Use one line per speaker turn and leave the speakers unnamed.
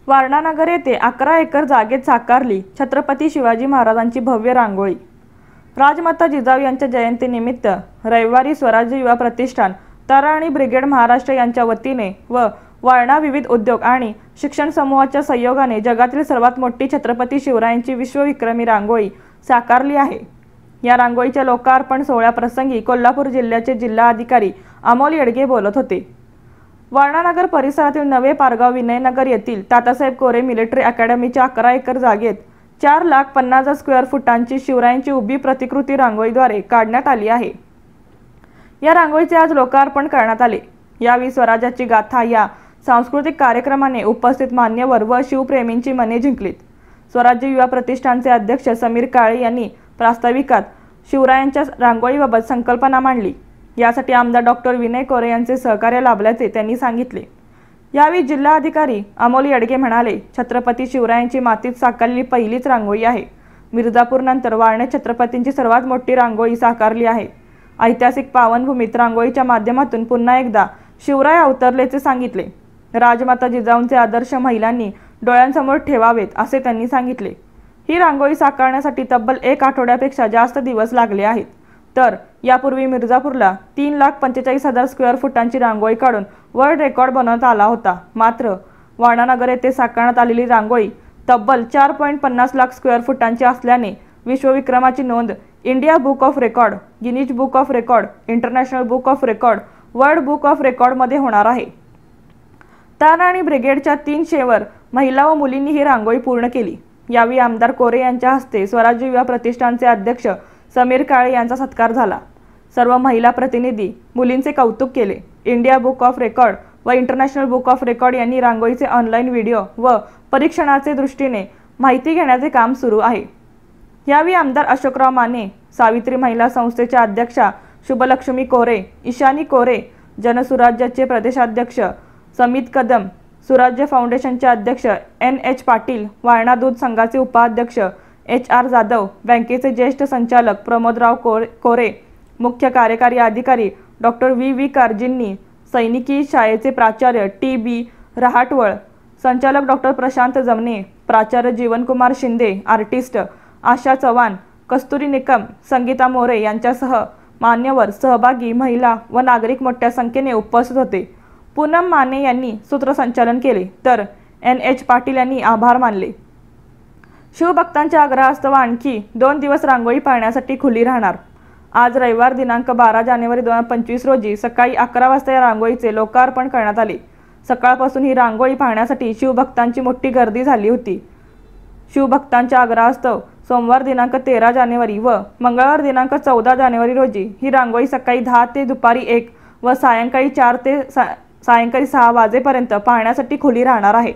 वारणानगर येथे 11 एकर जागेत साकारली छत्रपती शिवाजी महाराजांची भव्य रांगोळी। राजमाता जिजाऊ यांच्या जयंतीनिमित्त रविवारी स्वराज्य युवा प्रतिष्ठान तराणी ब्रिगेड महाराष्ट्र यांच्या वतीने व वारणा विविध उद्योग आणि शिक्षण समूहाच्या सहयोगाने जगातील सर्वात मोठी छत्रपती शिवरायांची विश्वविक्रमी रांगोळी साकारली आहे। या रांगोळीच्या लोकार्पण सोहळ्याप्रसंगी कोल्हापूर जिल्ह्याचे जिल्हाधिकारी अमोल येडगे बोलत होते। वारणानगर परिसरातील नवे पारगाव विनयनगर येथील तातासाहेब कोरे मिलिटरी अकॅडमीच्या 11 एकर जागेत 4,50,000 स्क्वेअर फुटांची शिवरायांची उभी प्रतिकृती रांगोळीद्वारे काढण्यात आली आहे। या रांगोळीचे आज लोकार्पण करण्यात आले। यावेळी स्वराज्याची गाथा या सांस्कृतिक कार्यक्रमाने उपस्थित मान्यवर व शिवप्रेमींची मने जिंकलीत। स्वराज्य युवा प्रतिष्ठानचे अध्यक्ष समीर काळे यांनी प्रास्ताविकात शिवरायांच्या रांगोळीबाबत संकल्पना मांडली। यासाठी आमदार डॉक्टर विनय कोरे यांचे सहकार्य लाभल्याचे त्यांनी सांगितले। यावेळी जिल्हाधिकारी अमोल येडगे म्हणाले, छत्रपती शिवरायांची मातीत साकारलेली पहिलीच रांगोळी आहे। मिर्जापूर नंतर वारणे छत्रपतींची सर्वात मोठी रांगोळी साकारली आहे। ऐतिहासिक पावनभूमीत रांगोळीच्या माध्यमातून पुन्हा एकदा शिवराय अवतरल्याचे सांगितले। राजमाता जिजाऊंचे आदर्श महिलांनी डोळ्यांसमोर ठेवावेत असे त्यांनी सांगितले। ही रांगोळी साकारण्यासाठी तब्बल 1 आठवड्यापेक्षा जास्त दिवस लागले आहेत। तर यापूर्वी मिर्जापूरला 3,45,000 स्क्वेअर फुटांची रांगोळी काढून वर्ल्ड रेकॉर्ड बनवण्यात आला होता। मात्र वारणानगर येथे साकारण्यात आलेली रांगोळी तब्बल 4.50 लाख स्क्वेअर फुटांची असल्याने विश्वविक्रमाची नोंद India book of record, Guinness book of record, international book of record, world book of रेकॉर्डमध्ये होणार आहे। तराणी ब्रिगेडच्या 300 महिला व मुलींनी ही रांगोळी पूर्ण केली। यावेळी आमदार कोरे यांच्या हस्ते स्वराज्य युवा प्रतिष्ठानचे अध्यक्ष समीर काळे यांचा सत्कार झाला। सर्व महिला प्रतिनिधी मुलींचे कौतुक केले। इंडिया बुक ऑफ रेकॉर्ड व इंटरनॅशनल बुक ऑफ रेकॉर्ड यांनी रांगोळीचे ऑनलाईन व्हिडिओ व परीक्षणाचे दृष्टीने माहिती घेण्याचे काम सुरू आहे। यावेळी आमदार अशोकराव माने, सावित्री महिला संस्थेच्या अध्यक्षा शुभलक्ष्मी कोरे, ईशानी कोरे, जनसुराज्याचे प्रदेशाध्यक्ष समित कदम, सुराज्य फाउंडेशनचे अध्यक्ष NH पाटील, वारणा दूध संघाचे उपाध्यक्ष HR जाधव, बँकेचे ज्येष्ठ संचालक प्रमोदराव कोरे, मुख्य कार्यकारी अधिकारी डॉक्टर VV कारजींनी, सैनिकी शाळेचे प्राचार्य TB रहाटवळ, संचालक डॉक्टर प्रशांत जमने, प्राचार्य जीवनकुमार शिंदे, आर्टिस्ट आशा चव्हाण, कस्तुरी निकम, संगीता मोरे यांच्यासह मान्यवर, सहभागी, महिला व नागरिक मोठ्या संख्येने उपस्थित होते। पूनम माने यांनी सूत्रसंचालन केले तर NH पाटील यांनी आभार मानले। शिवभक्तांच्या आग्रहास्तव आणखी 2 दिवस रांगोळी पाहण्यासाठी खुली राहणार। आज रविवार दिनांक 12 जानेवारी 2025 रोजी सकाळी 11 वाजता या रांगोळीचे लोकार्पण करण्यात आले। सकाळपासून ही रांगोळी पाहण्यासाठी शिवभक्तांची मोठी गर्दी झाली होती। शिवभक्तांच्या आग्रहास्तव सोमवार दिनांक 13 जानेवारी व मंगळवार दिनांक 14 जानेवारी रोजी ही रांगोळी सकाळी 10 ते दुपारी 1 व सायंकाळी 4 ते सायंकाळी 6 वाजेपर्यंत पाहण्यासाठी खुली राहणार आहे।